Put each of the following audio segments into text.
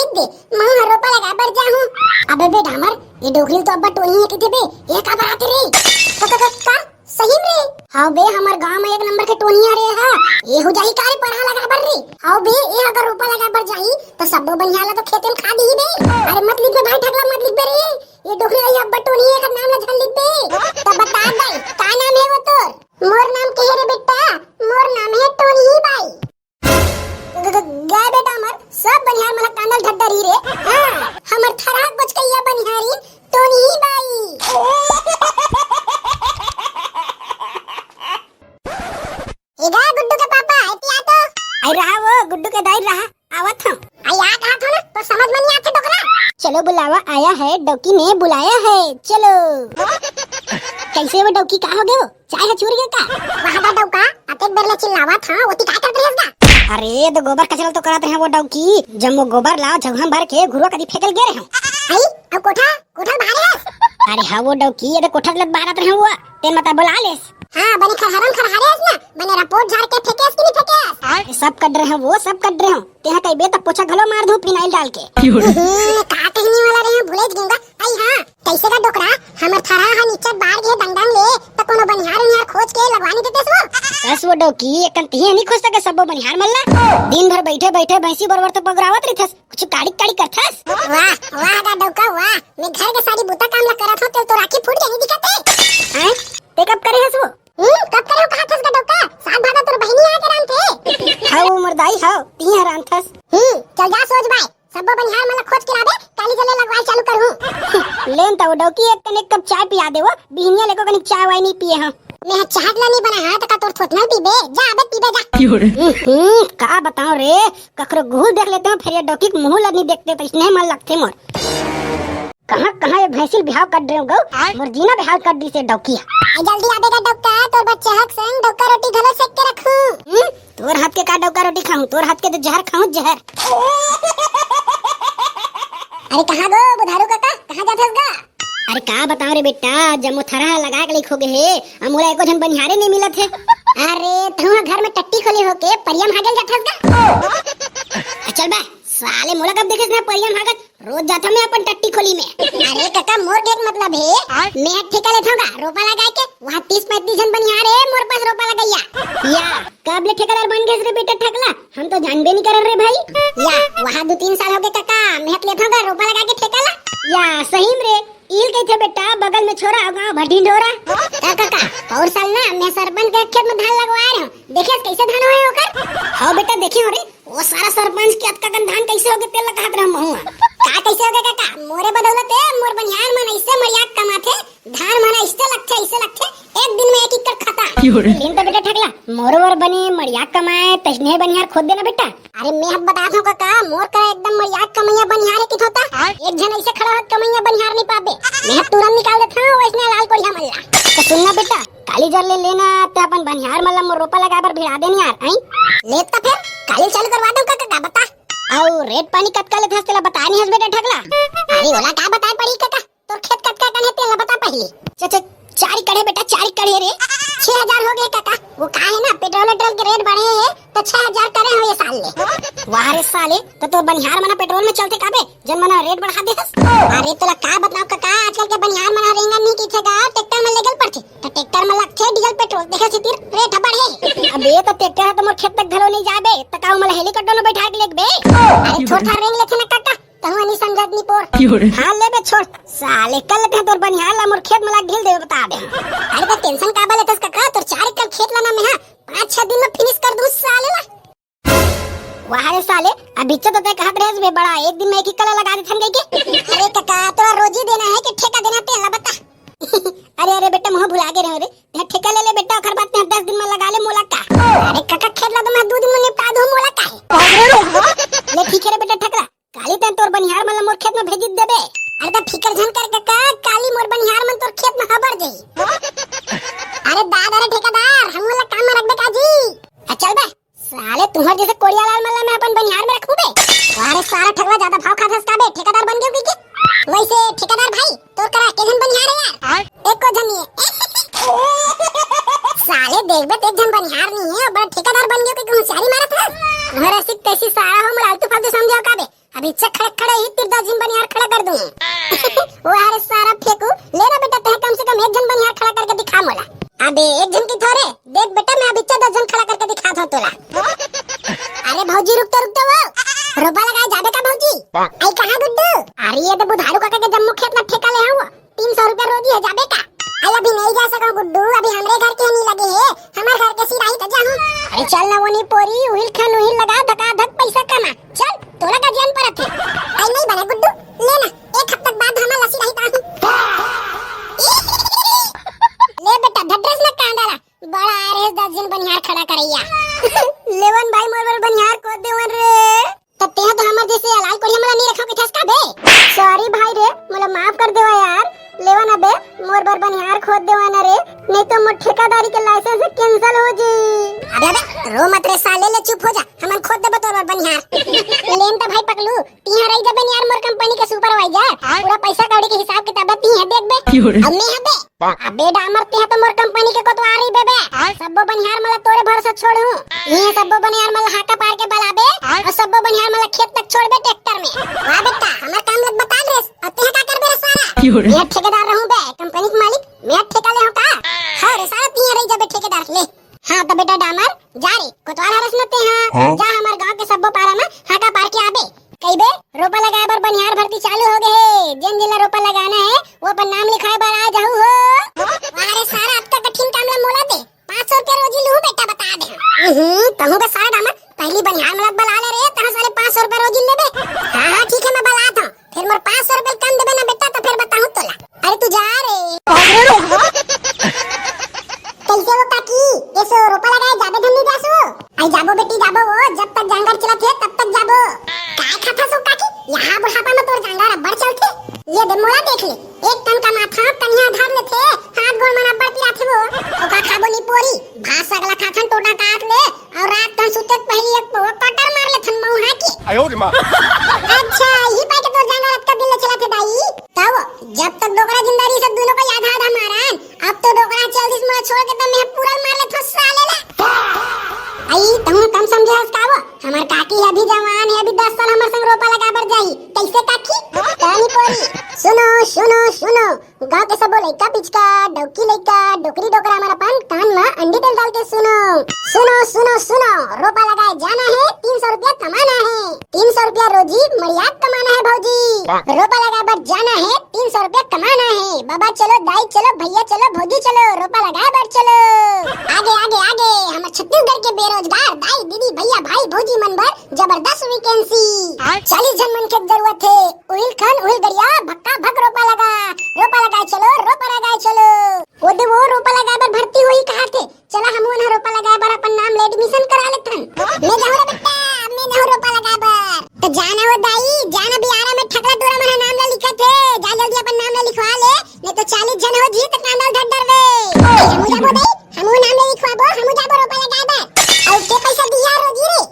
लिख दे मैं रोपा लगा बर जाहूं। अबे बे डामर ये डोगरी तो अब्बा टोनी है किथे बे ये का बात रे का सही में हां बे हमार गांव में एक नंबर के टोनी आ रे हां ये हो जाई कारे पढ़ा लगा बर रे हां बे ये अगर रोपा लगा बर जाई तो सब बनियाला तो खेत में खा दी बे। अरे मत लिख बे भाई ठगला मत लिख बे रे ये डोगरी रही अब्बा टोनी है का नाम ना झल लिख बे। तो बता भाई का नाम है वो तोर? मोर नाम के है रे बेटा मोर नाम है टोनी ही भाई। गाय बेटा हमर सब बनिहार मला कांदल ढड्डरी रे हां हमर थरा कुछ कइया बनिहारी टोनी ही बाई। एगा गुड्डू के पापा आती आ तो आई रहा वो गुड्डू के दाई रहा आवत हूं आई आ कहा था ना तो समझ में नहीं आते डोकरा। चलो बुलावा आया है डोकी ने बुलाया है चलो। कैसे वो डोकी का हो गयो चाय चूर गया का वहां का डोका अतेक बेर ले चिल्लावा था ओती का करत रहस गा। अरे तो गोबर कचरा तो करत रहे वो डोकी जब वो गोबर लाओ जगह भर के घुरो कदी फेकल गे रहे हूं आई अब कोठा कोठा बाहर है। अरे हां वो डोकी ये तो कोठा लग बाहर रहे हुआ ते मत बुला लेस हां बने खहरन खरहारेस ना बने रपोट झाड़ के फेकेस कि नहीं फेकेस सब कट रहे हैं वो सब कट रहे हो तेहा कई बे त पोछा घलो मार दो फिनाइल डाल के का कहने वाला रहे भूले गंगा आई हां कैसे का डोकरा हमर थरा हा नीचे बाहर के डंडन ले त कोनो बनिहार खोज के लगवानी देतेस वो बस वो डोकी एकन तिहे नहीं खोज सके सब बनिहार मल्ला दिन भर बैठे बैठे भैंसी बरबर तो पगरावत रहिथस कुछ काड़ी काड़ी करथस। वाह वाह का डोका वाह मैं घर के सारी बुता काम ला करत हो तो राखी फूट के नहीं दिखते हैं ते कब करे हस वो कब करे कहा थस का डोका साथ भादा तोर बहिनी आ के राम थे हाउ मरदाई हाउ तिहे राम थस चल जा सोच भाई सब बनिहार मला खोज के लाबे काली जले लगवाई चालू करहूं लेन तो डोकी एक कने कप चाय पिया देवो बिहनिया लेको कने चाय वाई नहीं पिए हां मैं चाहत ला नहीं बना हां त का तोर थोतना पीबे जा अबे पीबे जा का बताऊं रे ककरो गुहू देख लेते हैं फिर ये डोकी के मुंह लग नहीं देखते तो इसने मन लगते मोर कहां ये भैंसिल बिहाव कर रहे हो गो मोर जीना बिहाव कर दी से डोकिया जल्दी आबेगा डोका तोर बच्चा हक संग डोका रोटी घलो सेक के रखूं तोर हाथ के का डोका रोटी खाऊं तोर हाथ के तो जहर खाऊं जहर। अरे कहां गो बुधारू काका कहां जाथस गा? अरे का बताओ रे बेटा जब मुथरा लगा के लिखोगे है हमोला एको जन बनिहारे नहीं मिलत है। अरे तुम घर में टट्टी खोली होके परियम हागल जाथस गा चल बे साले मोला कब देखेस ना परियम हागत रोज जाता मैं अपन टट्टी खोली में। अरे काका मोर के मतलब है मैं ठेका लेता हूं रोपा लगा के वहां 30-35 जन बनिहार है मोर पास रोपा लगाया या कब ले ठेकेदार बन गए रे बेटा ठगला हम तो जानबे नहीं कर रे भाई या वहां 2-3 साल हो गए काका मैं लेता हूं रोपा लगा के ठेकाला या सही में रे इल कहे थे बेटा बगल में छोरा गांव भटी ढोरा काका और साल ना मैं सरपंच के खेत में धान लगवाए रहा हूं देखिए कैसे धान होए होकर हां बेटा देखिए रे वो सारा सरपंच के अत का धान कैसे होगे तेल लगात रहा हूं का कैसे होगे काका मोरे बदौलत है मोर बनियार मन ऐसे मर्याद कमाथे धान माना इससे लगथे एक दिन में 1 एकड़ खाता लेन तो बेटा ठगला मोरवर बने मर्याद कमाए तजने बनियार खोद देना बेटा। अरे मैं अब बता दूं काका मोर का एकदम मर्याद कमैया बनियार की होता एक जन ऐसे खड़ा हो कमैया बनियार नहीं पाबे मैं तुरंत निकाल देता हूं वैसने लाल कोढ़िया मल्ला तो सुनना बेटा काली जर ले लेना ते अपन बनियार मल्ला मोर रोपा लगा पर भिड़ा देनी यार आई ले तो फिर काली चालू करवा दूं काका बता और रेड पानी कब का ले था तेला बता नहीं हस बेटा ठगला। अरे ओला का बताए पड़ी काका तोर खेत कब का कने तेला बता पहले च चारी कड़े बेटा चारी कड़े रे 6000 हो गए काका वो का है ना पेट्रोल के रेट बढ़े हैं तो 6000 करे हो ये साल ले वाह रे साले तो बनिहार मना पेट्रोल में चलते काबे जन मना रेट बढ़ा देस। अरे तोला का बताओ काका आजकल के बनिहार मना रेंगा नहीं कीछेगा ट्रैक्टर में लेगल पड़थे तो ट्रैक्टर में लगथे डीजल पेट्रोल देखे से तीर रेट बढ़े अबे तो ट्रैक्टर है तो मोर खेत तक घलो नहीं जाबे त का मला हेलीकॉप्टर में बैठा के लेबे अरे थोड़ा रेंग लेथे ना काका तहु नहीं समझत नहीं पोर हां लेबे छोड़ साले कल ते तोर बनिहार ला मोर खेत में ला ढील देबे बता दे। अरे तो टेंशन का बाले तस काका तोर 4 एकड़ खेत लाना में हां 5-6 दिन में फिनिश कर दूं साले ला वाह रे साले अभी तो ते कहत रहस बे बड़ा एक दिन में 1 एकड़ लगा दे थन गई के। अरे काका तोरा रोजी देना है कि ठेका देना ते ला बता अरे बेटा मोह भुला गए रे ते ठेका ले ले बेटा अखर बात 10 दिन में लगा ले मोला का। अरे काका खेत ला तो मैं 2 दिन में निपटा दूं मोला का है ले ठीक है रे बेटा ठकला काली तन तोर बनिहार मन मोर खेत में भेजी देबे। अरे तो फिकर झन कर काका काली मोर बनिहार मन तोर खेत में हबर जाई। अरे दादा रे ठेकेदार हम वाला काम में रख दे काजी चल बे साले तुम्हारे जैसे कोड़िया लाल मल्ला मैं अपन बनिहार में रखूं बे अरे सारा ठगवा ज्यादा भाव खाथस का बे ठेकेदार बन गयो की वैसे ठेकेदार भाई तोर करा के जन बनिहार है यार एको जन नहीं साले देख बे एक जन बनिहार नहीं है बड़ा ठेकेदार बन गयो कि होशियारी मारत है तुम्हारा सिक तैसी सारा हम लालतू फालतू समझो का बे अभी चक खड़क अरे चल ना वो नहीं पोरी उहिल खन उहिल लगा धका धक पैसा कमा चल तोला का जान परत है आई नहीं बना गुड्डू ले ना एक हफ्ते बाद हमारा लस्सी रही ले बेटा धड्रेस ना कांडाला बड़ा आरएस 10 दिन बनिहार खड़ा करैया लेवन भाई मोर बनिहार को देवन रे तते तो हमर जैसे अलाल कोरी हमरा नहीं रखो के ठसका बे सॉरी भाई रे मला माफ कर देवा यार लेवन अबे मोर बर बनिहार खोद देवा ना रे नहीं तो मोर ठेकेदारी के लाइसेंस कैंसिल हो जी अबे रो मत रे साले ले चुप हो जा हमन खोद देबो तोर बनिहार लेन तो भाई पकलू तिहा रही जबे यार मोर कंपनी के सुपरवाइजर पूरा पैसा कौड़ी के हिसाब किताब तिहा देख बे अब मैं हबे अबे डामर ते तो मोर कंपनी के कोतवा रही बेबे सबो बनिहार मला तोरे भरोसा छोड़ू ये सबो बनिहार मला हाका पार के बलाबे और सबो बनिहार मला खेत तक छोड़ बे ट्रैक्टर में वाह बेटा हमर काम लग बता दे और ते का कर बे रे सारा मैं ठेकेदार रहूं बे कंपनी के मालिक मैं ठेका ले हूं का हां रे सारा तिहा रही जबे ठेकेदार ले हां तो बेटा डामर जा रे कोतवाल हरस नते हां जा हमर गांव के सबो पारा में हाका पार के आबे कई बे रोपा लगाए बर बनिहार भर्ती चालू हो गए है जिन जिला रोपा लगाना है वो पर नाम लिखाए बर आ जाऊ हो अरे सारा अब तक कठिन काम ला मोला दे 500 रुपया रोजी लू बेटा बता दे कहूं बे सारा डामर पहली बनिहार मला बला ले रे तहां साले 500 रुपया रोजी लेबे हां ठीक है मैं बलात हूं फिर मोर 500 रुपया कम देबे ना बेटा तो फिर बताऊं तोला अरे तू जा रे कैसे वो काकी ऐसो रोपा लगाए जाबे धन्नी जासो आई जाबो बेटी जाबो वो जब तक जंगल चलत है तब तक जाबो काय खाता सो काकी यहां बुढ़ापा में तोर जंगल रब्बर चलते ये दे मोला देख ले 1 टन का माथा कन्या धार ले थे हाथ गोड़ मना पड़ती आथे वो ओका खाबो नी पोरी भास अगला खाथन टोटा काट ले और रात तन सुते पहली एक कटर मार ले थन मऊ हाकी आयो रे मां अच्छा ये पाए के तोर जंगल अब तक दिल चला थे दाई तब जब तक डोकरा जिंदारी सब दोनों को याद आधा मारन अब तो डोकरा चल दिस मोला छोड़ के तो मैं पूरा मार ले थो साले ला आई तुम कम समझे हसकावो हमर काकी अभी जवान है अभी 10 साल हमर संग रोपा लगा बर जाई कैसे काकी कानी पोरी सुनो सुनो सुनो गांव के सब लइका पिचका डौकी लइका डोकरी डोकरा हमारा पान कान में अंडी तेल डाल के सुनो सुनो सुनो सुनो रोपा लगाए जाना है 300 रुपया कमाना है 300 रुपया रोजी मरियाद कमाना है भौजी रोपा लगा बर जाना है 300 रुपया कमाना है बाबा चलो दाई चलो भैया चलो भौजी चलो रोपा लगाए बर चलो आगे आगे आगे हमर छत्तीसगढ़ के बेरोजगार दाई दीदी भैया भाई भौजी मन भर जबरदस्त वैकेंसी 40 जन मन के जरूरत है उहिल खन उहिल गरिया भक्का भक रोपा लगाए चलो रोपा लगाए चलो ओदे वो रोपा लगाए बर भर्ती हुई कहा थे चला हम उन्हें रोपा लगाए बर अपन नाम ले एडमिशन करा लेथन मैं जाऊं रे बेटा मैं जाऊं रोपा लगाए बर तो जाना वो दाई जाना भी आरा में ठकला डोरा मेरा नाम ले लिखा थे जा जल्दी अपन नाम ले लिखवा ले नहीं तो 40 जन हो जी तो कांडल धड़ डर वे हम जाबो दाई हम नाम ले लिखवाबो हम जाबो रोपा लगाए बर और के पैसा दिया रोजी रे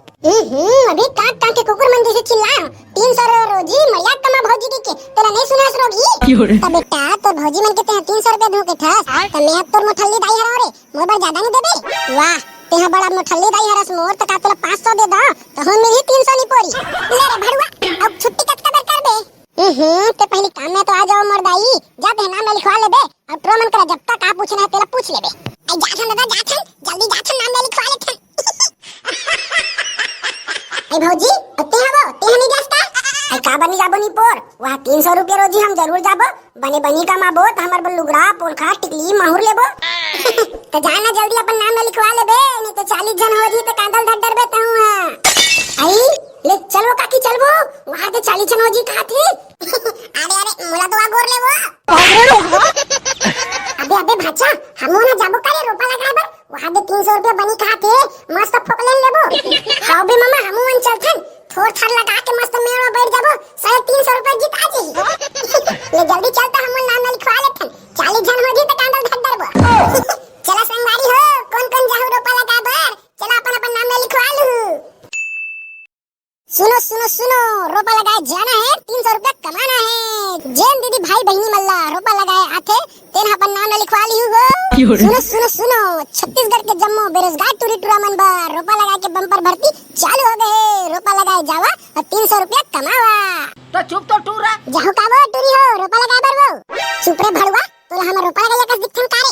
अभी काट के कुकुर मंदी से चिल्ला 300 रोजी मरियाद कमा भौजी के तेरा नहीं सुना रोगी तब बेटा तो भौजी मन के ते 300 रुपया दो के ठस तो मैं अब तोर मोठल्ली दाई हरा रे मोर बार ज्यादा नहीं देबे वाह तेहा बड़ा मोठल्ली दाई हरस मोर तो का तोला 500 दे दा तो हम मेरी 300 नहीं पोरी ले रे भड़ुआ अब छुट्टी कब कर दे ते पहली काम में तो आ जाओ मोर दाई जा ते नाम लिखवा लेबे अब प्रो मन करा जब तक आ पूछना है तेला पूछ लेबे आई जाथन दादा जाथन जल्दी जाथन नाम ले लिखवा लेथन ए भौजी अते हबो ते नहीं जास्ता आई का बनी जाबो नी पोर वहां 300 रुपया रोजी हम जरूर जाबो बने बनी कमाबो त हमर बल लुगड़ा पोलखा टिकली माहुर लेबो तो जाना जल्दी अपन नाम लिखवा लेबे नहीं तो 40 जन हो जी तो कांदल धड़ डरबे तहु आई ले चलो काकी चलबो वहां के 40 जन हो जी खाती अरे अरे मोला तो गोर लेबो अबे भाचा हम ना जाबो करे रोपा लगाबो वहां दे 300 रुपया बनी खाते मस्त फोकले लेबो हां बे मामा हम वन चलथन थोड़ थड़ लगा के मस्त मेरा बैठ जाबो 350 रुपया जीत आ जी ले जल्दी चलता हम नाम लिखवा लेथन 40 जन हो जी तो कांडल धड़ डरबो चला संगवारी हो कौन कौन जाहु रोपा लगाबो चला अपन अपन नाम लिखवा लू सुनो सुनो सुनो रोपा लगाए जाना है 300 रुपया कमाना है जैन दीदी भाई बहनी मल्ला रोपा लगाए आथे तेन अपन नाम लिखवा लियो हो सुनो सुनो सुनो छत्तीसगढ़ के जम्मू बेरोजगार टूरी टूरा मन बर रोपा लगाए के बम्पर भर्ती चालू हो गए रोपा लगाए जावा और 300 रुपया कमावा तो चुप तो टूरा जाहु काबो टूरी हो रोपा लगाए बर वो चुप रे भड़वा तो हम रोपा लगाए कस दिखन कारे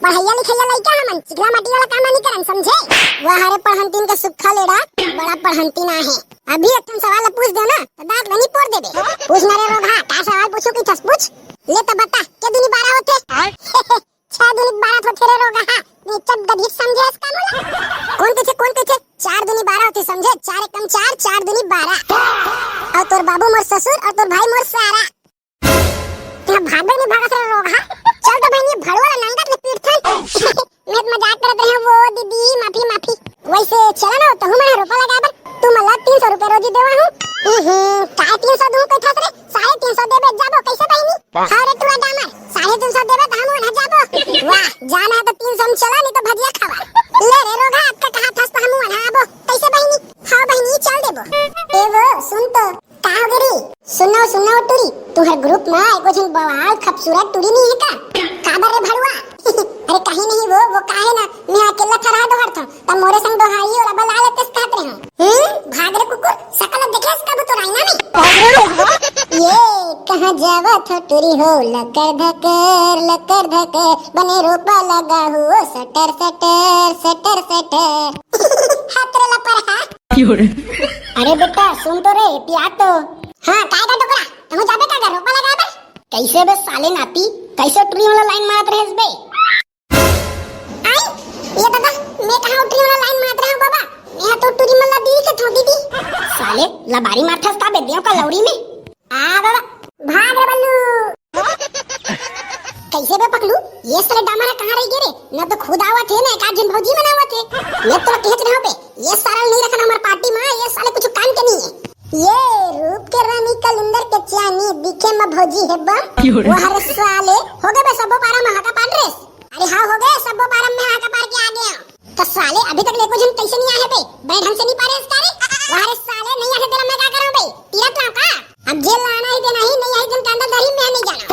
पढ़ाइया लिखैया लइका हमन चिकला माटी वाला काम नहीं करन समझे वो हरे पढ़ंतीन के सुखा लेड़ा बड़ा पढ़ंती ना है अभी एक सवाल पूछ दो ना तो दांत नहीं पोड़ देबे पूछ ना रे रोगा का सवाल पूछो कि छस पूछ ले तो बता के दुनी 12 होते 6 दुनी 12 होते रे रोगा नहीं चट गधी समझे इसका मोला कौन के के समझे, 4 एकम 4, 4 दूनी 12। और तोर बाबू मोर ससुर और तोर भाई मोर सारा। यहाँ भागो नहीं भागा सर रोगा। चल तो भाई ये भड़वा वाला नंगा ले पीट थन। मैं मजाक करत रहे वो दीदी, माफी माफी। वैसे चला ना तो मैं रुपया लगा बर, तू मला 300 रुपए रोजी देवा हूं। काय 300 दूं कई थास रे, 350 देबे जाबो कैसे बहिनी? हां रे तू डामर 350 देबे त हम ना जाबो। वाह जाना है तो 300 में चला, नहीं तो भजिया खावा। ले रे रोगा आपका कहा थास तो हम ना आबो कैसे बहिनी? हां बहिनी चल देबो। ए वो सुन तो का हो गरी, सुनो टूरी, तुम्हारे ग्रुप में एको जन बवाल खूबसूरत टूरी नहीं है का? काबर रे भड़वा? अरे कहीं नहीं वो काहे ना, मैं अकेला खड़ा दो हरथो त मोरे संग दोहाई और अब लाल तेस खात रहे हैं। भाग रे कुकुर, सकल देखस कब तो राइना में। ये कहां जावत हो टूरी हो, लकर धकर बने रोपा लगा हो, सटर हाथ रे लपर हा। अरे बेटा सुन तो रे पिया तो। हां काय का टोकरा, तू जाबे का रोपा लगा बे? कैसे बे साले नाती, कैसे टूरी वाला लाइन मारत रहस बे? आई ये दादा मैं कहां टूरी वाला लाइन मारत रहा हूं बाबा? मैं तो टूरी मल्ला दी के थोड़ी दी। साले लबारी मारथस का बे दियो का लौड़ी में? आ बाबा भाग रे बल्लू। कैसे बे पकलू, ये साले डामरा कहां रह गए रे? न तो खुद आवत है ना का जिन भौजी मनावत है। मैं तो कहत रहा बे ये सारा नहीं रखना हमार पार्टी में, ये साले कुछ काम के नहीं है। ये रूप के रानी कलिंदर के चानी दिखे में भौजी है बा। वो हर साले हो गए बे सबो पारा में हाका पार रेस। अरे हां हो गए सबो पारा में हाका पार के आ गया। तो साले अभी तक लेको जन कैसे नहीं आए बे? बड़े ढंग से नहीं पारे इसका रे। वो हर साले नहीं आए तेरा मैं क्या करूं बे? तीरा तो का अब जेल लाना ही देना ही नहीं, आई दिन के अंदर दही में नहीं जाना।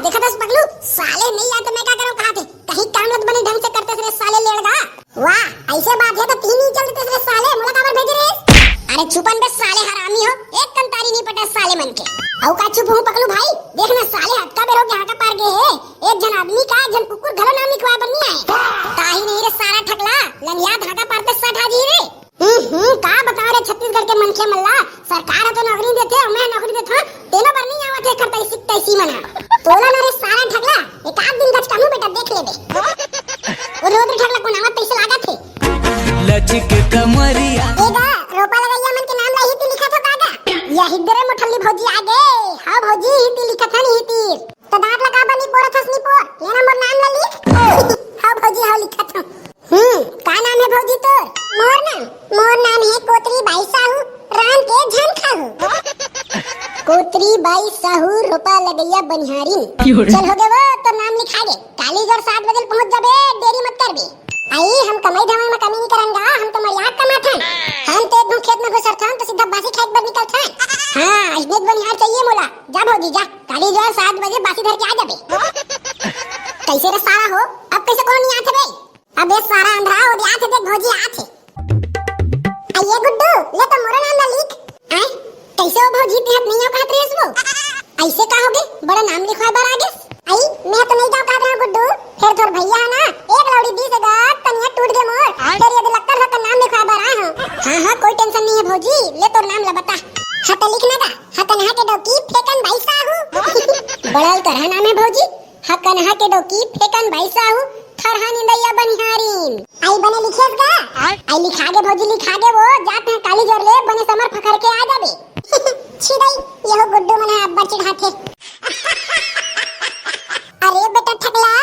देखा दस पगलू साले नहीं आए तो मैं क्या करूं? कहा थे कहीं काम लत बने ढंग से करते रे साले लेड़गा। वाह ऐसे बात है तो तीन ही चलते रे साले, मुला काबर भेज रे? अरे छुपन बे साले हरामी हो, एक कंतारी नहीं पटा साले मन के। औ का चुप हूं पकलू भाई, देखना साले हटका बेरो के हाका पार गए है। एक जन आदमी का जन कुकुर घरो नाम लिखवा बन्नी आए। काहे नहीं रे सारा ठकला, लंगिया धागा पार पे सट हाजी रे। का बता रे छत्तीसगढ़ के मनखे मल्ला, सरकार तो नौकरी देथे और मैं नौकरी देथा, तेनो पर नहीं आवत है करतई सिकतई मना। तोला ना रे सारा ठकला, एक आध दिन गच कामू बेटा देख लेबे। वो रोज ठकला कोन आवत पैसे लागत है। लचिक कमरिया एगा रोपा लगैया मन के नाम ला हिती लिखत हो कागा? या हिदरे मोठल्ली भौजी आगे। हां भौजी हिती लिखत हनी हिती तो दांत लगा बनी पोरथस नी पोर, लेना मोर नाम ला लिख। हां भौजी हां लिखत हूं। का नाम है भौजी तोर? मोर नाम है कोतरी बाई साहू, राम के झन खाहू। कोतरी बाई साहू रोपा लगैया बनिहारी। चल हो गए वो तो नाम लिखा दे, काली जोर 7 बजे पहुंच जाबे, देरी मत करबे। आई हम कमाई धमाई में कमी नहीं करेंगे, हम तो मजाक कमाथन। हम तो एकदम खेत में घुसरथन तो सीधा बासी खेत पर निकलथन। हां अजमेर बनिहार चाहिए मोला, जा भौजी जा, काली जो 7 बजे बासी धर के आ जाबे। कैसे रे सारा हो, अब कैसे कौन नहीं आथे बे? अबे सारा अंधरा हो दिया थे, देख भौजी आथे। आइए गुड्डू ले तो मोरा नाम ला लिख। हैं कैसे हो भौजी तेहत नहीं हो कहत रेस वो? ऐसे का होगे बड़ा नाम लिखवा बार आगे। आई मैं तो नहीं जाओ कहत रहा गुड्डू, फिर तोर भैया है ना एक लौड़ी दी से गा तनिया टूट गए मोर, फिर ये लगता है का नाम लिखवा बार आ हां। हां कोई टेंशन नहीं है भौजी, ले तोर नाम ला बता। हत लिखना का हतन हा के डोकी फेकन भाई साहू। बड़ल तरह नाम है भौजी, हकन हा के डोकी फेकन भाई साहू, थरहा निंदैया बनिहारीन। आई बने लिखेस का? आई लिखा दे भौजी लिखा दे, वो जात है काली जोर ले बने समर फखर के आ जाबे। छिदई ये गुड्डू मन अब्बा चिढ़ाथे। अरे बेटा ठकला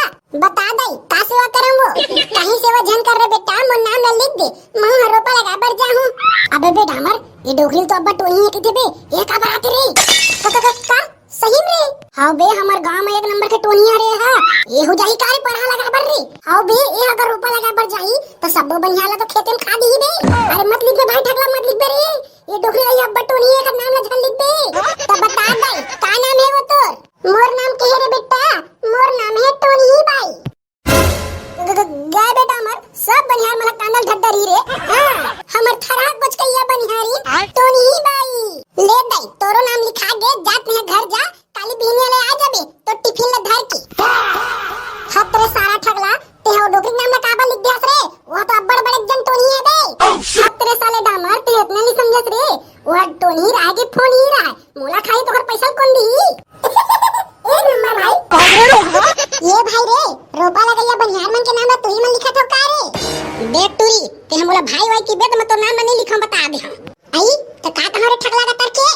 बता दई का सेवा करम वो? कहीं सेवा झन कर रे बेटा, मोर नाम ला लिख दे, मैं रोपा लगा बर जाहूं। अबे बे डामर ये डोगरी तो अब्बा टोनी है किथे बे, ये का बात रे? का सही में? हां बे हमार गांव में एक नंबर के टोनिया रे हा, ये हो जाई कारे पढ़ा लगा बर रे। हां बे ये अगर रोपा लगा बर जाई तो सबो बनियाला तो खेते में खा दी बे। अरे मत लिख बे भाई ठकला मत लिख बे रे, ये डोगरी रही अब्बा टोनी है का नाम ला झन लिख बे। तो बता दई का नाम है वो तोर? मोर नाम के रे बेटा, मोर नाम है टोनी ही बाई। गाय बेटा हमर सब बनिहार मला कांदल ढड्डरी रे। हां हमर थरा कुछ कहिया बनिहारी टोनी ही बाई। ले दई तोरो नाम लिखा दे, जात में घर जा, काली बिहनी ले आ जाबे तो टिफिन ला धर के। हत रे सारा ठगला ते हो डोकरी नाम ला काबा लिख दियास रे, वो तो अब्बड़ बड़े जन टोनी है बे। हत रे साले डामर ते इतना नहीं समझस रे, वो टोनी आगे फोन ही रहा, मोला खाई तो हर पैसा कौन दी? ए नंबर भाई ये भाई रे रोपा लगैया बनिहार मन के नाम ला तुई मन लिखत हो का रे? देख टूरी ते हम बोला भाई वाई की बेद में तो नाम नहीं लिखा बता दे हम आई तो का तहरे ठगला का तरके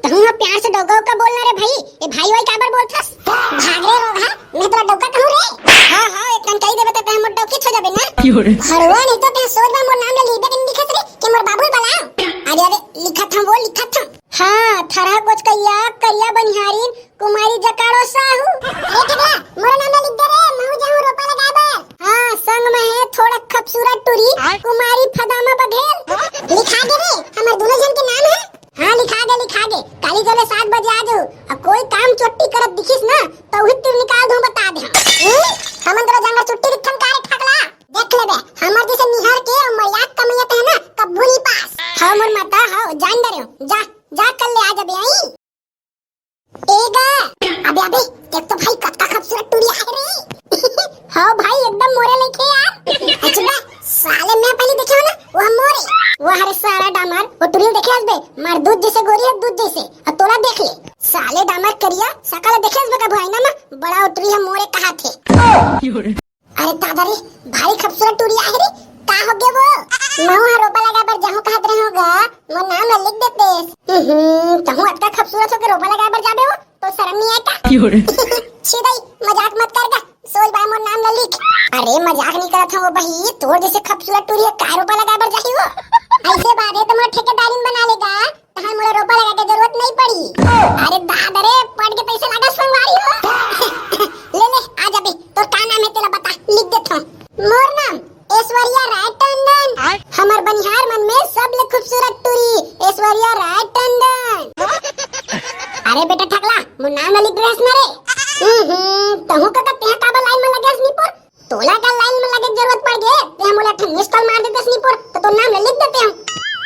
तहु प्यार से डोगा का बोलना रे भाई ए भाई वाई काबर बोलथस भाग रे रोगा मैं तोरा डोका कहूं रे हां एक कन कही देबे त हम डोकी छ जाबे ना भरवा नहीं तो ते सोचबा मोर नाम ले लीबे के लिखत रे कि मोर बाबू बला अरे अरे लिखत हम वो लिखत हम हां थरा गोच कइया करिया बनिहारीन कुमारी जकाड़ो साहू ए ठगला मोर नाम ले लिख दे रे मैं जाऊं रोपा लगाबे हां संग में है थोड़ा खूबसूरत टुरी कुमारी फदामा बघेल लिखा दे रे हमर दोनों जन के नाम है हां लिखा दे काली जले 7 बजे आ जाओ अब कोई काम चोट्टी करत दिखिस ना तो उही तीर निकाल दूं बता दे हम अंदर जंगल चुट्टी रिथन कारे ठगला देख लेबे हमर जैसे निहार के मजाक कमियत है ना कब्बू नहीं पास हां मोर माता हां जान दे रे जा कल ले आ जाबे आई एगा अबे देख तो भाई कत्ता खूबसूरत टुरी है रे हां भाई एकदम मोरे लेके यार अच्छा साले मैं पहले देखा ना वो मोरे वो हरे सारा डामर वो टुरी देखे हसबे मार दूध जैसे गोरी है दूध जैसे अब तोला देख ले साले डामर करिया सकल देखे हसबे का भाई ना बड़ा टुरी है मोरे कहा थे अरे दादा रे भाई खूबसूरत टुरी है रे का हो गया वो मैं रोपा लगा पर जहां कहत रहे होगा वो नाम लिख देते तहु इतना खूबसूरत हो के रोपा लगा पर जाबे हो तो शर्म नहीं आता सीधे मजाक मत करगा सोच बा मोर नाम लिख अरे मजाक नहीं करत हूं भाई तोर जैसे खूबसूरत टुरी का रोपा लगा पर जाही हो ऐसे बात है तो मोर ठेकेदारी बना लेगा तहां मोर रोपा लगा के जरूरत नहीं पड़ी अरे दादा रे पढ़ के पैसे लगा संगवारी हो ले आ जा बे तो का नाम है तेरा बता लिख देता हूं मोर नाम ऐश्वर्या राय टंडन हमर बनिहार मन में सबले खूबसूरत टुरी ऐश्वर्या राय टंडन अरे बेटा ठगला मोर नाम लिख रहे ना रे तहु का ते काबा लाइन में लगे स्नीपर तोला का लाइन में लगे जरूरत पड़ गए ते मोला मिस कॉल मार देते स्नीपर तो नाम लिख देते हम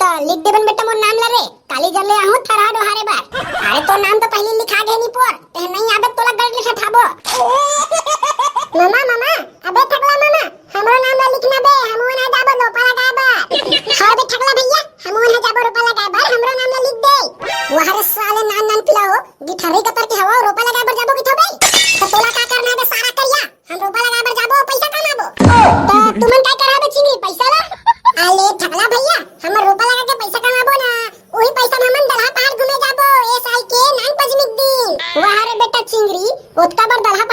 तो लिख देबन बेटा मोर नाम रे काली जले आहू थरा डोहारे बार अरे तो नाम तो पहले लिखा गए नी पर ते नहीं आबे तोला गलत लिखा थाबो मामा अबे ठगला मामा हमरो नाम लिखना बे हमो ना जाबो लोपा लगाबा हां बे ठगला भैया हमो ना जाबो रोपा लगाबा हमरो नाम लिख दे वो हर साले नान पिलाओ गिठारी कतर के हवा रोपा लगाबा जाबो कि थबे तो तोला का करना बे सारा करिया हम रोपा लगाबा जाबो पैसा कमाबो तो तुमन काय कराबे चिंगी पैसा ला आले ठगला भैया हमर रोपा लगा के पैसा कमाबो ना ओही पैसा में मन दलहा पहाड़ घूमे जाबो ए साल के नान पजमिक दिन वो हरे बेटा चिंगरी ओतका बार दलहा